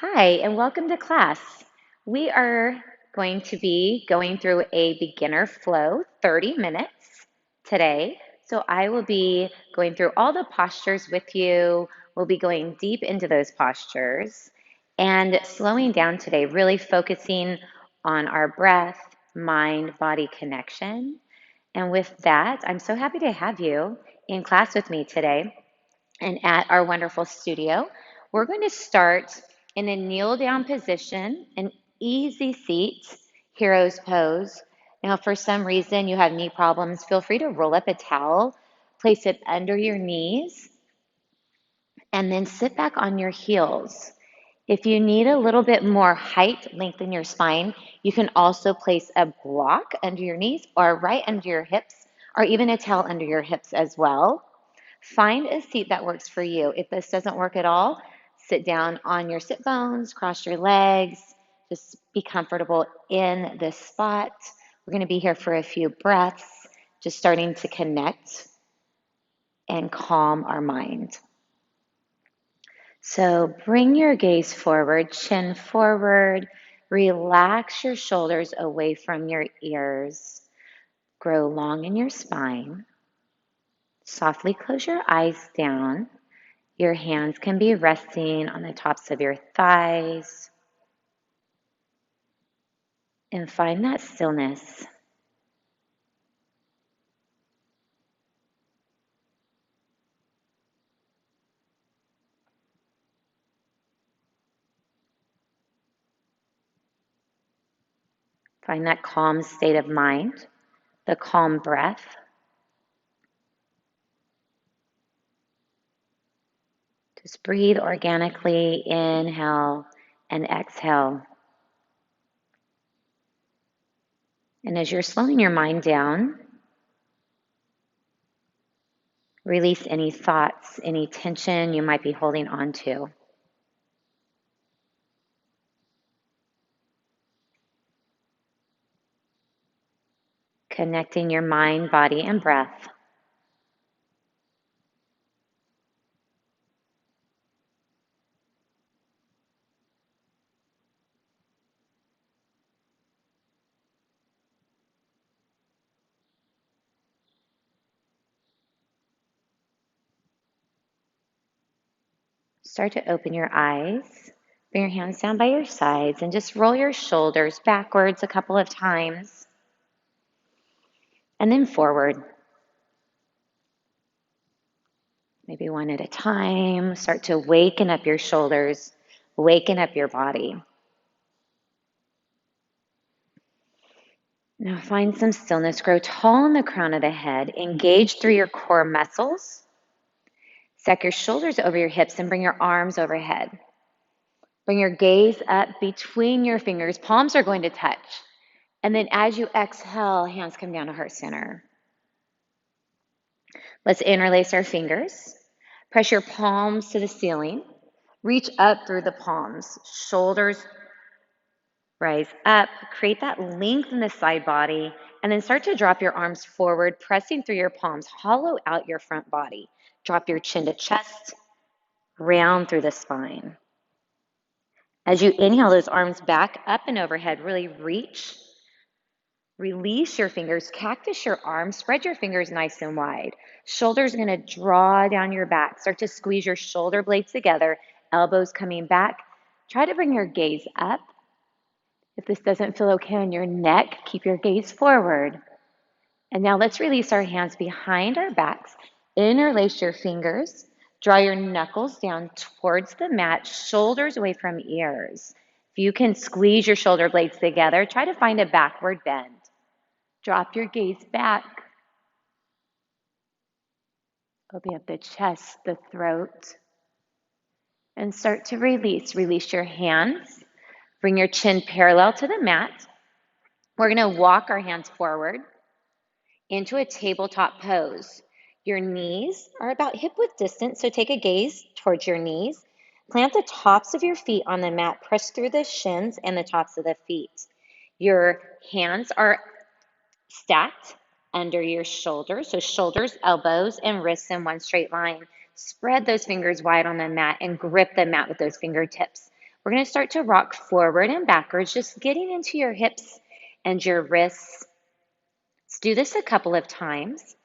Hi, and welcome to class. We are going to be going through a beginner flow 30 minutes today. So I will be going through all the postures with you. We'll be going deep into those postures and slowing down today, really focusing on our breath, mind, body connection. And with that, I'm so happy to have you in class with me today and at our wonderful studio. We're going to start in a kneel down position, an easy seat, hero's pose. Now, if for some reason you have knee problems, feel free to roll up a towel, place it under your knees, and then sit back on your heels. If you need a little bit more height, lengthen your spine, you can also place a block under your knees or right under your hips, or even a towel under your hips as well. Find a seat that works for you. If this doesn't work at all, sit down on your sit bones, cross your legs, just be comfortable in this spot. We're going to be here for a few breaths, just starting to connect and calm our mind. So bring your gaze forward, chin forward, relax your shoulders away from your ears, grow long in your spine. Softly close your eyes down. Your hands can be resting on the tops of your thighs. And find that stillness. Find that calm state of mind, the calm breath. Just breathe organically, inhale and exhale. And as you're slowing your mind down, release any thoughts, any tension you might be holding on to. Connecting your mind, body, and breath. Start to open your eyes. Bring your hands down by your sides and just roll your shoulders backwards a couple of times and then forward. Maybe one at a time. Start to waken up your shoulders, waken up your body. Now find some stillness. Grow tall in the crown of the head. Engage through your core muscles. Stack your shoulders over your hips and bring your arms overhead. Bring your gaze up between your fingers. Palms are going to touch. And then as you exhale, hands come down to heart center. Let's interlace our fingers. Press your palms to the ceiling. Reach up through the palms. Shoulders rise up. Create that length in the side body. And then start to drop your arms forward, pressing through your palms. Hollow out your front body. Drop your chin to chest. Round through the spine. As you inhale, those arms back up and overhead. Really reach. Release your fingers, cactus your arms, spread your fingers nice and wide. Shoulders going to draw down your back. Start to squeeze your shoulder blades together, elbows coming back. Try to bring your gaze up. If this doesn't feel okay on your neck, keep your gaze forward. And now let's release our hands behind our backs. Interlace your fingers. Draw your knuckles down towards the mat, shoulders away from ears. If you can squeeze your shoulder blades together, try to find a backward bend. Drop your gaze back. Open up the chest, the throat, and start to release. Release your hands. Bring your chin parallel to the mat. We're going to walk our hands forward into a tabletop pose. Your knees are about hip width distance, so take a gaze towards your knees. Plant the tops of your feet on the mat. Press through the shins and the tops of the feet. Your hands are stacked under your shoulders, so shoulders, elbows, and wrists in one straight line. Spread those fingers wide on the mat and grip the mat with those fingertips. We're going to start to rock forward and backwards, just getting into your hips and your wrists. Let's do this a couple of times.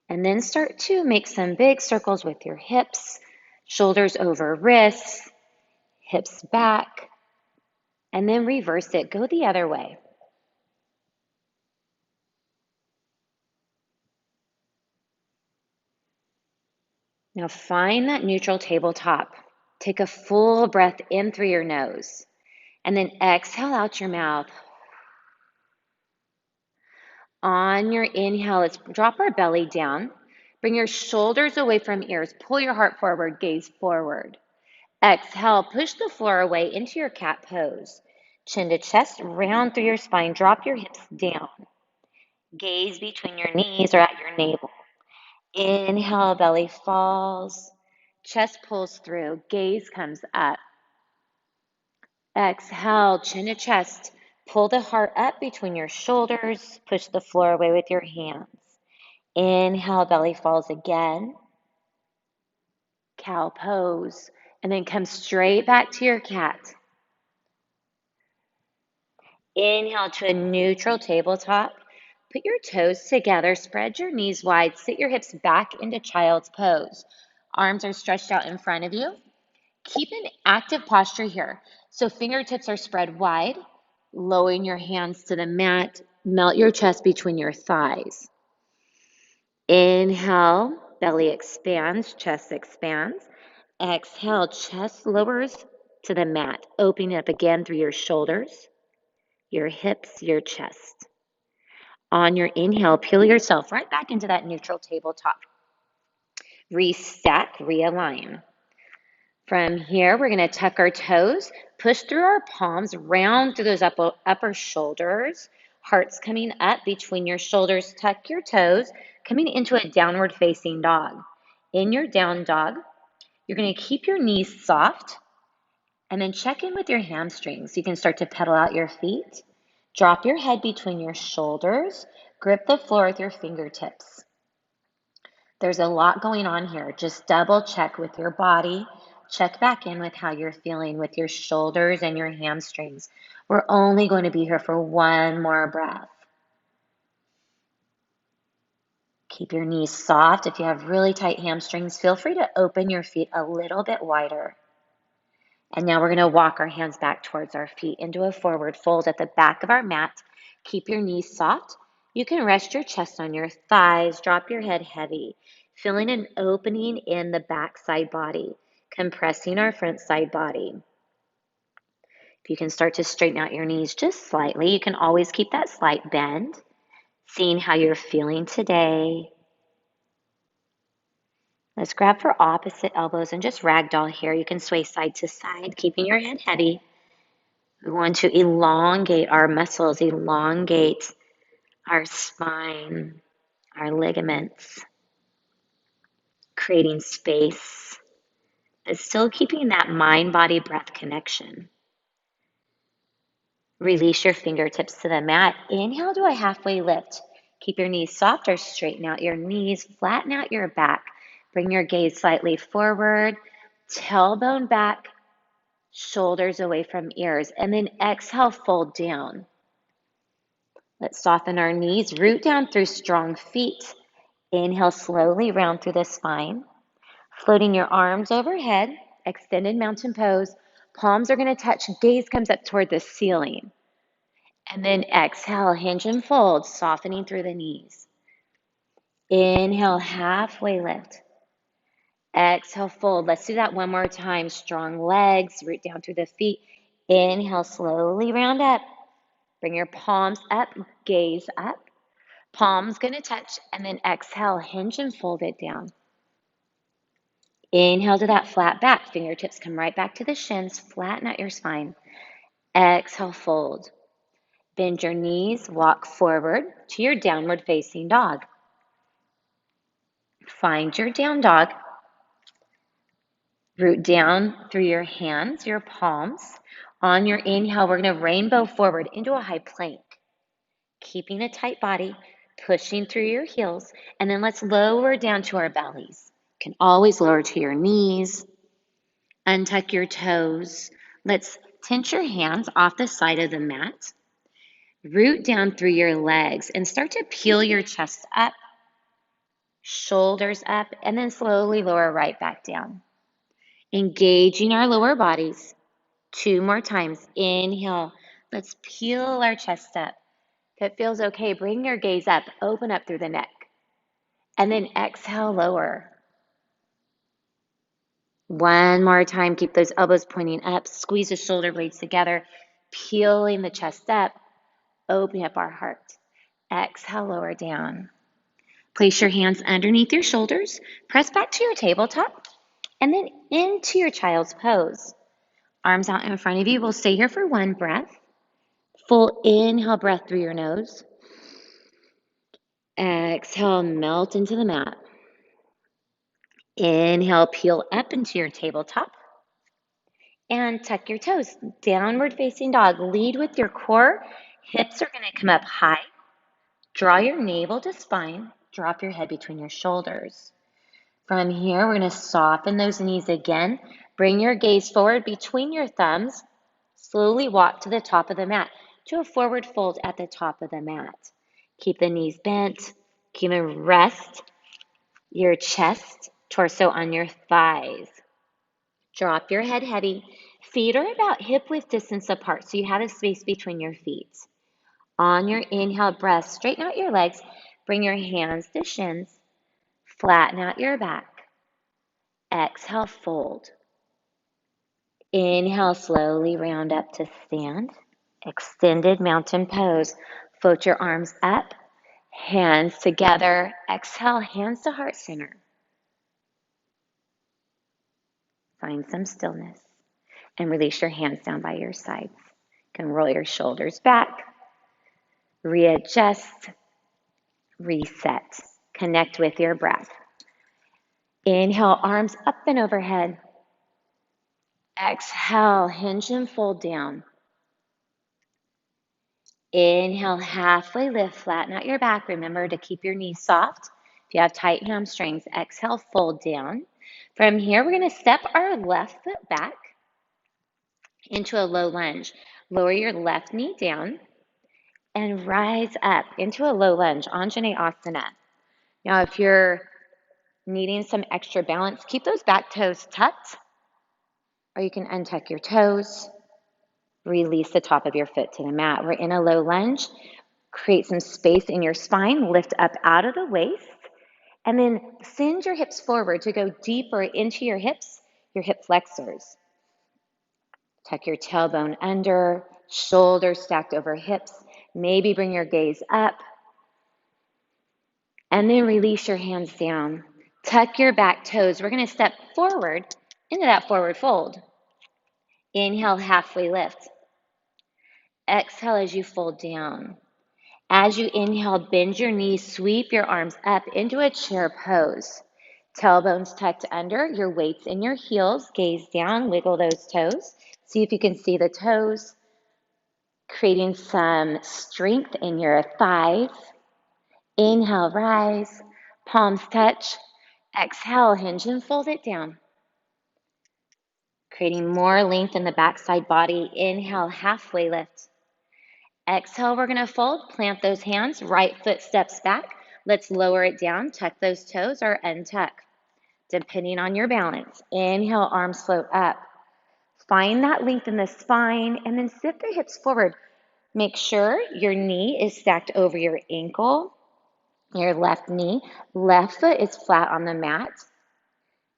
And then start to make some big circles with your hips, shoulders over wrists, hips back, and then reverse it. Go the other way. Now find that neutral tabletop. Take a full breath in through your nose, and then exhale out your mouth. On your inhale, let's drop our belly down. Bring your shoulders away from ears. Pull your heart forward, gaze forward. Exhale, push the floor away into your cat pose. Chin to chest, round through your spine. Drop your hips down. Gaze between your knees or at your navel. Inhale, belly falls. Chest pulls through. Gaze comes up. Exhale, chin to chest. Pull the heart up between your shoulders. Push the floor away with your hands. Inhale, belly falls again. Cow pose. And then come straight back to your cat. Inhale to a neutral tabletop. Put your toes together. Spread your knees wide. Sit your hips back into child's pose. Arms are stretched out in front of you. Keep an active posture here. So fingertips are spread wide. Lowering your hands to the mat. Melt your chest between your thighs. Inhale, belly expands, chest expands. Exhale, chest lowers to the mat. Opening up again through your shoulders, your hips, your chest. On your inhale, peel yourself right back into that neutral tabletop. Restack, realign. From here, we're going to tuck our toes, push through our palms, round through those upper shoulders, hearts coming up between your shoulders. Tuck your toes, coming into a downward facing dog. In your down dog, you're going to keep your knees soft and then check in with your hamstrings. You can start to pedal out your feet. Drop your head between your shoulders. Grip the floor with your fingertips. There's a lot going on here. Just double check with your body. Check back in with how you're feeling with your shoulders and your hamstrings. We're only going to be here for one more breath. Keep your knees soft. If you have really tight hamstrings, feel free to open your feet a little bit wider. And now we're going to walk our hands back towards our feet into a forward fold at the back of our mat. Keep your knees soft. You can rest your chest on your thighs. Drop your head heavy. Feeling an opening in the back side body, compressing our front side body. If you can start to straighten out your knees just slightly, you can always keep that slight bend, seeing how you're feeling today. Let's grab for opposite elbows and just ragdoll here. You can sway side to side, keeping your head heavy. We want to elongate our muscles, elongate our spine, our ligaments, creating space, but still keeping that mind-body breath connection. Release your fingertips to the mat. Inhale to a halfway lift. Keep your knees soft or straighten out your knees. Flatten out your back. Bring your gaze slightly forward. Tailbone back. Shoulders away from ears. And then exhale, fold down. Let's soften our knees. Root down through strong feet. Inhale slowly round through the spine. Floating your arms overhead. Extended mountain pose. Palms are going to touch. Gaze comes up toward the ceiling. And then exhale, hinge and fold, softening through the knees. Inhale, halfway lift. Exhale, fold. Let's do that one more time. Strong legs, root down through the feet. Inhale, slowly round up. Bring your palms up, gaze up. Palms going to touch, and then exhale, hinge and fold it down. Inhale to that flat back. Fingertips come right back to the shins. Flatten out your spine. Exhale, fold. Bend your knees, walk forward to your downward facing dog. Find your down dog. Root down through your hands, your palms. On your inhale, we're going to rainbow forward into a high plank. Keeping a tight body, pushing through your heels, and then let's lower down to our bellies. You can always lower to your knees. Untuck your toes. Let's tense your hands off the side of the mat. Root down through your legs and start to peel your chest up, shoulders up, and then slowly lower right back down. Engaging our lower bodies. 2 more times. Inhale. Let's peel our chest up. If it feels okay, bring your gaze up, open up through the neck. And then exhale, lower. 1 more time. Keep those elbows pointing up. Squeeze the shoulder blades together, peeling the chest up, opening up our heart. Exhale, lower down. Place your hands underneath your shoulders. Press back to your tabletop and then into your child's pose. Arms out in front of you. We'll stay here for 1 breath. Full inhale breath through your nose. Exhale, melt into the mat. Inhale, peel up into your tabletop. And tuck your toes. Downward facing dog. Lead with your core. Hips are going to come up high. Draw your navel to spine. Drop your head between your shoulders. From here, we're going to soften those knees again. Bring your gaze forward between your thumbs. Slowly walk to the top of the mat, to a forward fold at the top of the mat. Keep the knees bent. Keep them rest your chest, torso on your thighs. Drop your head heavy. Feet are about hip width distance apart, so you have a space between your feet. On your inhale breath, straighten out your legs. Bring your hands to shins. Flatten out your back. Exhale, fold. Inhale, slowly round up to stand. Extended mountain pose. Float your arms up, hands together. Exhale, hands to heart center. Find some stillness and release your hands down by your sides. You can roll your shoulders back, readjust, reset. Connect with your breath. Inhale, arms up and overhead. Exhale, hinge and fold down. Inhale, halfway lift, flatten out your back. Remember to keep your knees soft. If you have tight hamstrings, exhale, fold down. From here, we're going to step our left foot back into a low lunge. Lower your left knee down and rise up into a low lunge, Anjaneyasana. Now, if you're needing some extra balance, keep those back toes tucked, or you can untuck your toes. Release the top of your foot to the mat. We're in a low lunge. Create some space in your spine. Lift up out of the waist. And then send your hips forward to go deeper into your hips, your hip flexors. Tuck your tailbone under, shoulders stacked over hips. Maybe bring your gaze up. And then release your hands down. Tuck your back toes. We're going to step forward into that forward fold. Inhale, halfway lift. Exhale as you fold down. As you inhale, bend your knees, sweep your arms up into a chair pose. Tailbones tucked under, your weights in your heels. Gaze down, wiggle those toes. See if you can see the toes, creating some strength in your thighs. Inhale, rise, palms touch. Exhale, hinge and fold it down. Creating more length in the backside body. Inhale, halfway lift. Exhale, we're going to fold, plant those hands, right foot steps back. Let's lower it down, tuck those toes or untuck, depending on your balance. Inhale, arms float up. Find that length in the spine and then sit the hips forward. Make sure your knee is stacked over your ankle, your left knee. Left foot is flat on the mat.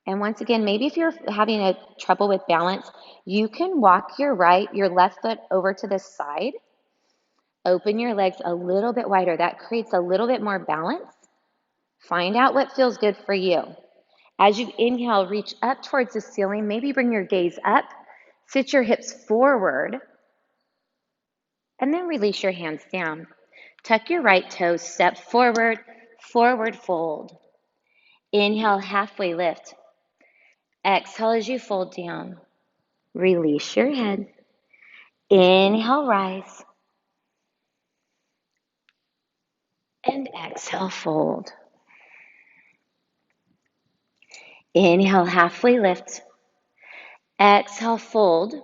And once again, maybe if you're having a trouble with balance, you can walk your left foot over to the side. Open your legs a little bit wider. That creates a little bit more balance. Find out what feels good for you. As you inhale, reach up towards the ceiling. Maybe bring your gaze up. Sit your hips forward. And then release your hands down. Tuck your right toes, step forward, forward fold. Inhale, halfway lift. Exhale as you fold down. Release your head. Inhale, rise. And exhale, fold. Inhale, halfway lift. Exhale, fold.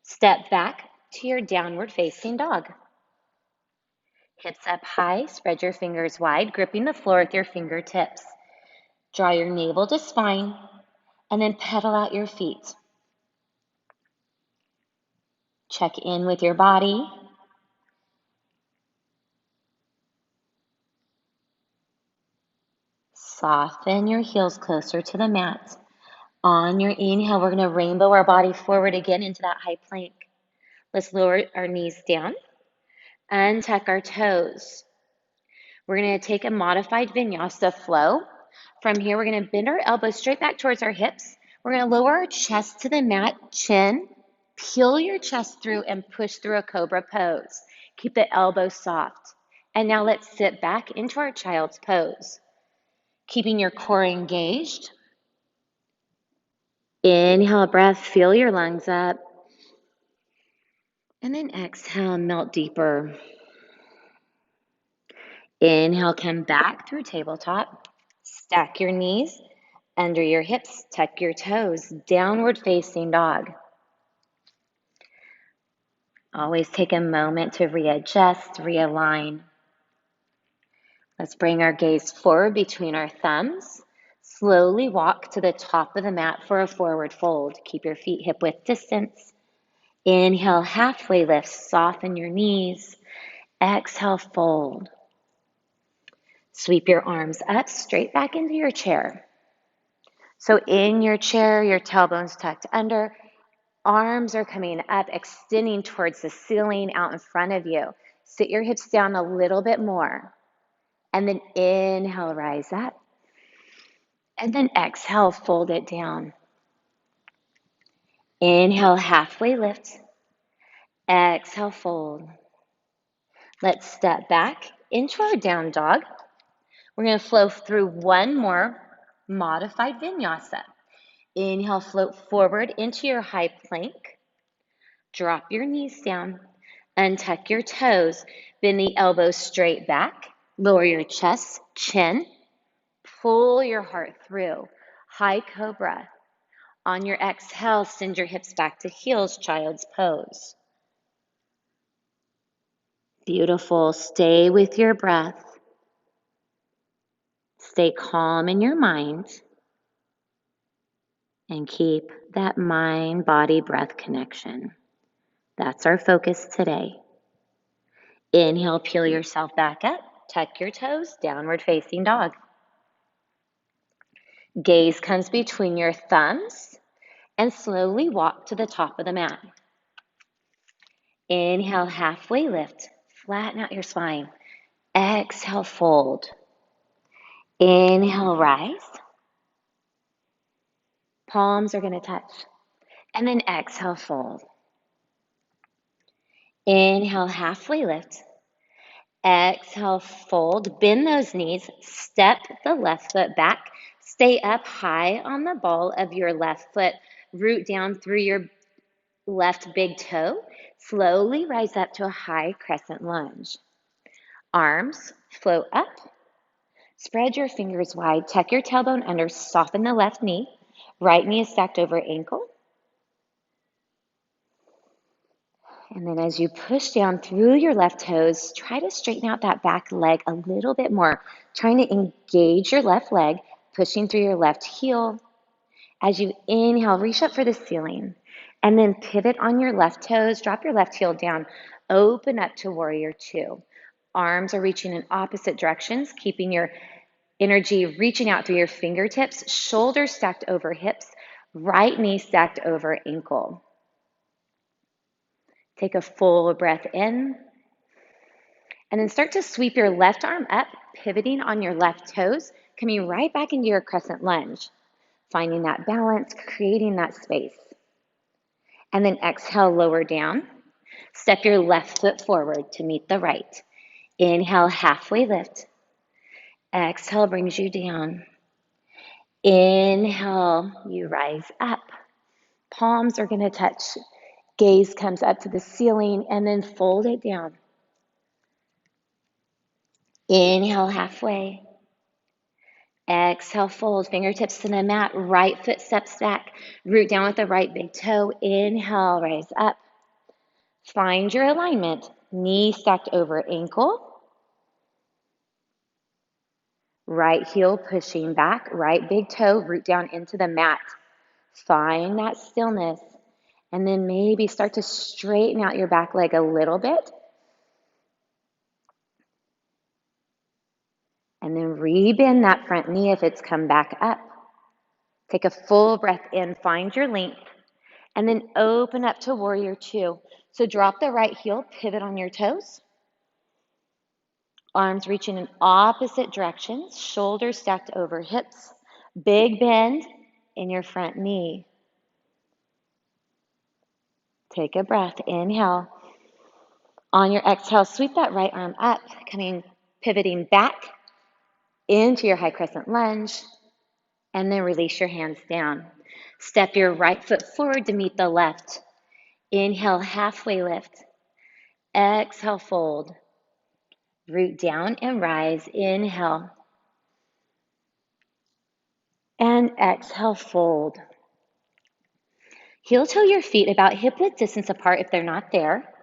Step back to your downward facing dog. Hips up high, spread your fingers wide, gripping the floor with your fingertips. Draw your navel to spine, and then pedal out your feet. Check in with your body. Soften your heels closer to the mat. On your inhale, we're going to rainbow our body forward again into that high plank. Let's lower our knees down, untuck our toes. We're going to take a modified vinyasa flow. From here, we're going to bend our elbows straight back towards our hips. We're going to lower our chest to the mat, chin, peel your chest through and push through a cobra pose. Keep the elbows soft. And now let's sit back into our child's pose. Keeping your core engaged. Inhale a breath, fill your lungs up. And then exhale, melt deeper. Inhale, come back through tabletop. Stack your knees under your hips, tuck your toes, downward facing dog. Always take a moment to readjust, realign. Let's bring our gaze forward between our thumbs. Slowly walk to the top of the mat for a forward fold. Keep your feet hip width distance. Inhale, halfway lift, soften your knees. Exhale, fold. Sweep your arms up, straight back into your chair. So in your chair, your tailbone's tucked under. Arms are coming up, extending towards the ceiling out in front of you. Sit your hips down a little bit more. And then inhale, rise up. And then exhale, fold it down. Inhale, halfway lift. Exhale, fold. Let's step back into our down dog. We're going to flow through one more modified vinyasa. Inhale, float forward into your high plank. Drop your knees down. Untuck your toes. Bend the elbows straight back. Lower your chest, chin. Pull your heart through. High cobra. On your exhale, send your hips back to heels, child's pose. Beautiful. Stay with your breath. Stay calm in your mind. And keep that mind-body breath connection. That's our focus today. Inhale, peel yourself back up. Tuck your toes, downward facing dog. Gaze comes between your thumbs and slowly walk to the top of the mat. Inhale, halfway lift. Flatten out your spine. Exhale, fold. Inhale, rise. Palms are going to touch. And then exhale, fold. Inhale, halfway lift. Exhale, fold. Bend those knees. Step the left foot back. Stay up high on the ball of your left foot. Root down through your left big toe. Slowly rise up to a high crescent lunge. Arms float up. Spread your fingers wide. Tuck your tailbone under. Soften the left knee. Right knee is stacked over ankle. And then as you push down through your left toes, try to straighten out that back leg a little bit more. Trying to engage your left leg, pushing through your left heel. As you inhale, reach up for the ceiling. And then pivot on your left toes, drop your left heel down, open up to warrior two. Arms are reaching in opposite directions, keeping your energy reaching out through your fingertips, shoulders stacked over hips, right knee stacked over ankle. Take a full breath in, and then start to sweep your left arm up, pivoting on your left toes, coming right back into your crescent lunge, finding that balance, creating that space. And then exhale, lower down. Step your left foot forward to meet the right. Inhale, halfway lift. Exhale brings you down. Inhale, you rise up. Palms are going to touch. Gaze comes up to the ceiling and then fold it down. Inhale, halfway. Exhale, fold, fingertips to the mat, right foot steps back, root down with the right big toe. Inhale, rise up. Find your alignment, knee stacked over ankle. Right heel pushing back, right big toe, root down into the mat. Find that stillness. And then maybe start to straighten out your back leg a little bit. And then rebend that front knee if it's come back up. Take a full breath in, find your length, and then open up to warrior two. So drop the right heel, pivot on your toes. Arms reaching in opposite directions, shoulders stacked over hips. Big bend in your front knee. Take a breath, inhale. On your exhale, sweep that right arm up, pivoting back into your high crescent lunge, and then release your hands down. Step your right foot forward to meet the left. Inhale, halfway lift. Exhale, fold. Root down and rise. Inhale. And exhale, fold. Heel toe your feet about hip width distance apart if they're not there.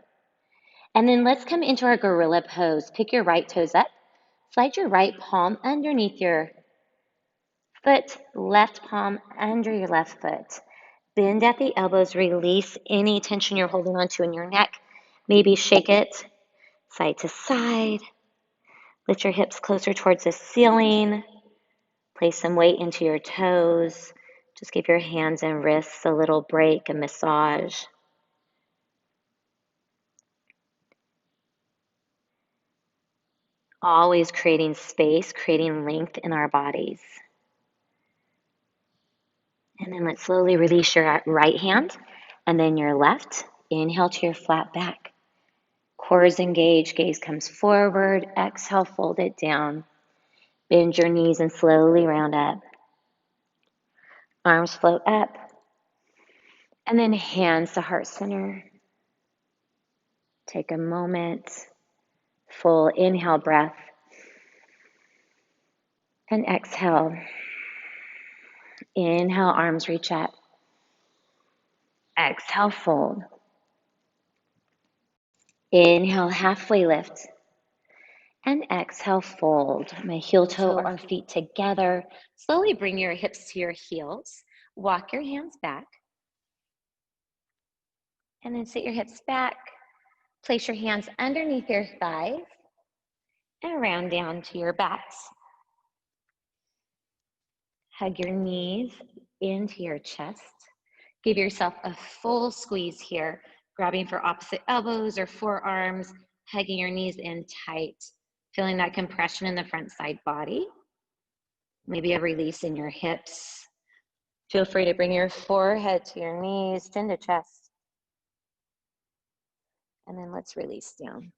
And then let's come into our gorilla pose. Pick your right toes up. Slide your right palm underneath your foot, left palm under your left foot. Bend at the elbows, release any tension you're holding onto in your neck. Maybe shake it side to side. Lift your hips closer towards the ceiling. Place some weight into your toes. Just give your hands and wrists a little break, a massage. Always creating space, creating length in our bodies. And then let's slowly release your right hand and then your left. Inhale to your flat back. Core is engaged, gaze comes forward. Exhale, fold it down. Bend your knees and slowly round up. Arms float up. And then hands to heart center. Take a moment. Full inhale breath. And exhale. Inhale, arms reach up. Exhale, fold. Inhale, halfway lift. And exhale, fold. My heel toe our feet together. Slowly bring your hips to your heels. Walk your hands back. And then sit your hips back. Place your hands underneath your thighs. And round down to your backs. Hug your knees into your chest. Give yourself a full squeeze here, grabbing for opposite elbows or forearms, hugging your knees in tight, feeling that compression in the front side body. Maybe a release in your hips. Feel free to bring your forehead to your knees, chin to chest. And then let's release down.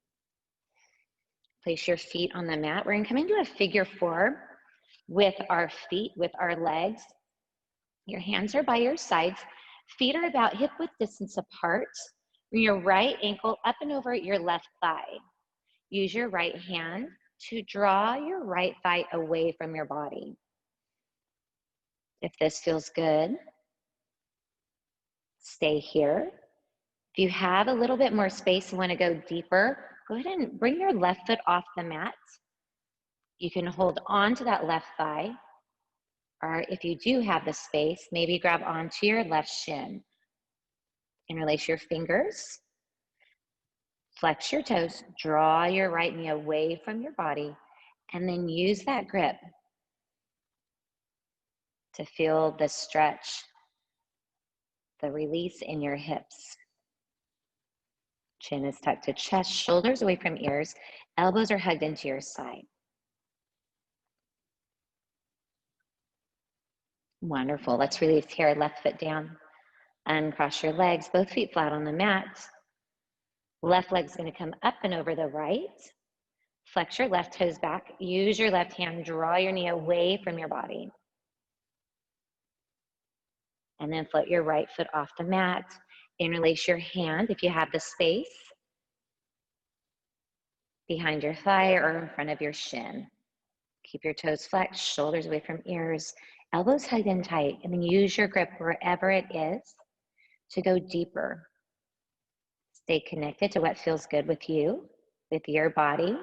Place your feet on the mat. We're going to come into a figure four with our feet, with our legs. Your hands are by your sides. Feet are about hip width distance apart. Bring your right ankle up and over your left thigh. Use your right hand to draw your right thigh away from your body. If this feels good, stay here. If you have a little bit more space and want to go deeper, go ahead and bring your left foot off the mat. You can hold on to that left thigh, or if you do have the space, maybe grab onto your left shin. Interlace your fingers, flex your toes, draw your right knee away from your body, and then use that grip to feel the stretch, the release in your hips. Chin is tucked to chest, shoulders away from ears, elbows are hugged into your side. Wonderful. Let's release here, left foot down. Uncross your legs, both feet flat on the mat. Left leg's going to come up and over the right. Flex your left toes back. Use your left hand, draw your knee away from your body. And then float your right foot off the mat. Interlace your hand, if you have the space, behind your thigh or in front of your shin. Keep your toes flexed, shoulders away from ears, elbows hugged in tight, and then use your grip wherever it is to go deeper. Stay connected to what feels good with you, with your body.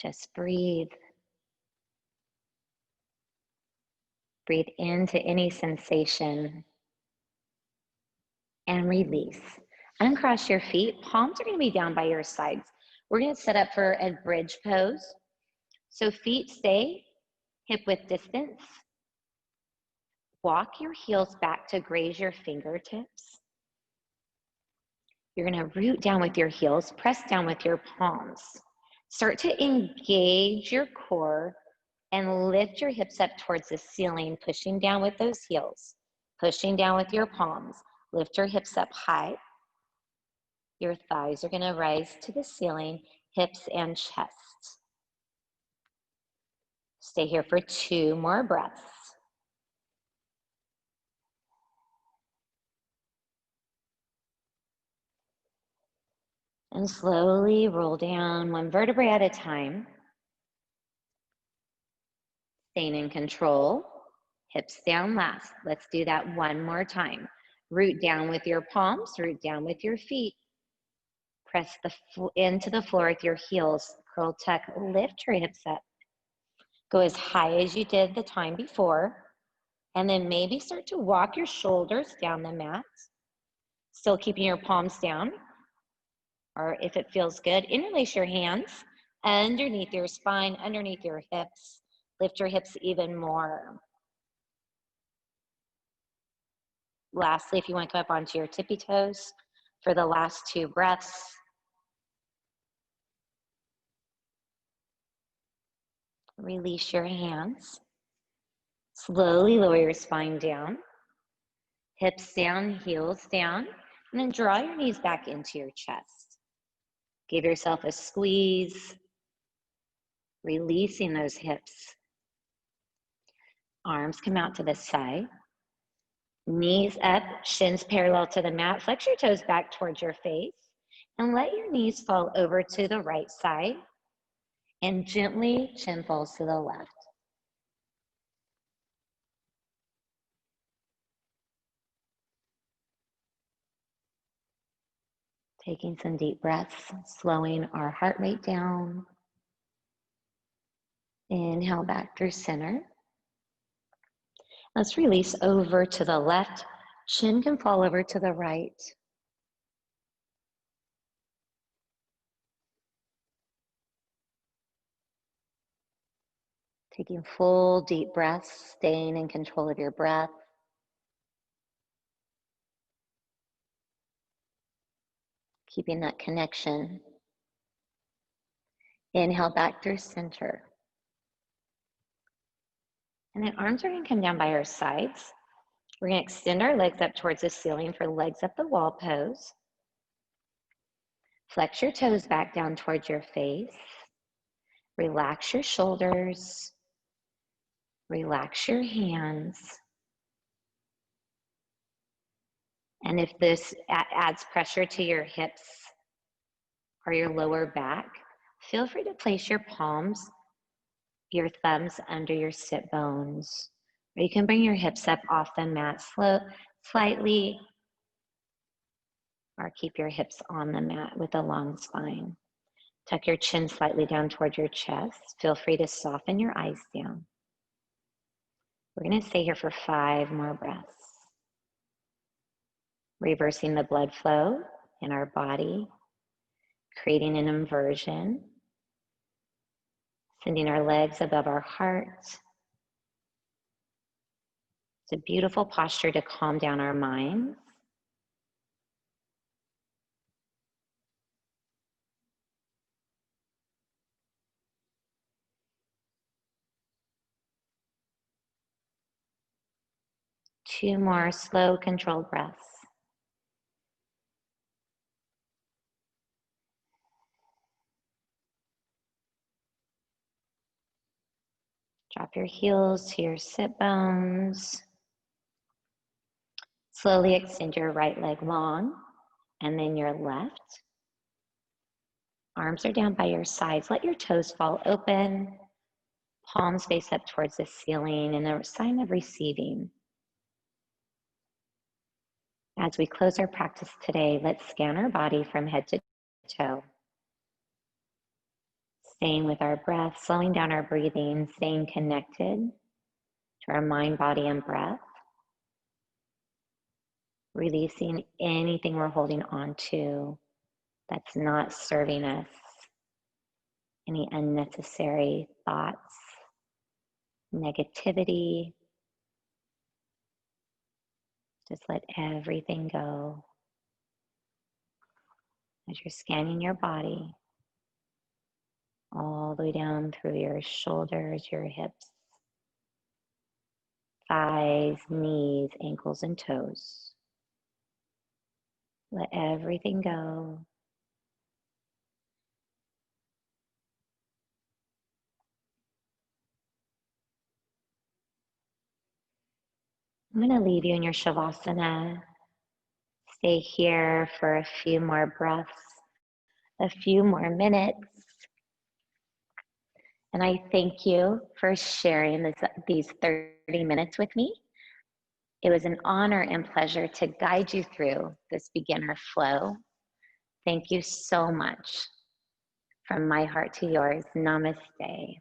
Just breathe. Breathe into any sensation and release. Uncross your feet. Palms are going to be down by your sides. We're going to set up for a bridge pose. So feet stay hip width distance. Walk your heels back to graze your fingertips. You're going to root down with your heels, press down with your palms. Start to engage your core and lift your hips up towards the ceiling, pushing down with those heels, pushing down with your palms. Lift your hips up high. Your thighs are going to rise to the ceiling, hips and chest. Stay here for 2 more breaths. And slowly roll down 1 vertebrae at a time. Staying in control. Hips down last. Let's do that 1 more time. Root down with your palms, root down with your feet. Press into the floor with your heels. Curl tuck, lift your hips up. Go as high as you did the time before. And then maybe start to walk your shoulders down the mat. Still keeping your palms down. Or if it feels good, interlace your hands underneath your spine, underneath your hips. Lift your hips even more. Lastly, if you want to come up onto your tippy toes for the last 2 breaths. Release your hands. Slowly lower your spine down. Hips down, heels down, and then draw your knees back into your chest. Give yourself a squeeze, releasing those hips. Arms come out to the side. Knees up, shins parallel to the mat. Flex your toes back towards your face and let your knees fall over to the right side and gently chin falls to the left. Taking some deep breaths, slowing our heart rate down. Inhale back through center. Let's release over to the left. Chin can fall over to the right. Taking full deep breaths, staying in control of your breath. Keeping that connection. Inhale back through center. And then arms are going to come down by our sides. We're going to extend our legs up towards the ceiling for legs up the wall pose. Flex your toes back down towards your face. Relax your shoulders. Relax your hands. And if this adds pressure to your hips or your lower back, feel free to place your palms, your thumbs under your sit bones. Or you can bring your hips up off the mat slightly, or keep your hips on the mat with a long spine. Tuck your chin slightly down toward your chest. Feel free to soften your eyes down. We're going to stay here for 5 more breaths. Reversing the blood flow in our body, creating an inversion, sending our legs above our heart. It's a beautiful posture to calm down our minds. Two more slow, controlled breaths. Drop your heels to your sit bones. Slowly extend your right leg long and then your left. Arms are down by your sides. Let your toes fall open. Palms face up towards the ceiling in a sign of receiving. As we close our practice today, let's scan our body from head to toe. Staying with our breath, slowing down our breathing, staying connected to our mind, body, and breath. Releasing anything we're holding on to that's not serving us. Any unnecessary thoughts, negativity. Just let everything go. As you're scanning your body, all the way down through your shoulders, your hips, thighs, knees, ankles, and toes. Let everything go. I'm going to leave you in your Shavasana. Stay here for a few more breaths, a few more minutes. And I thank you for sharing these 30 minutes with me. It was an honor and pleasure to guide you through this beginner flow. Thank you so much. From my heart to yours, namaste.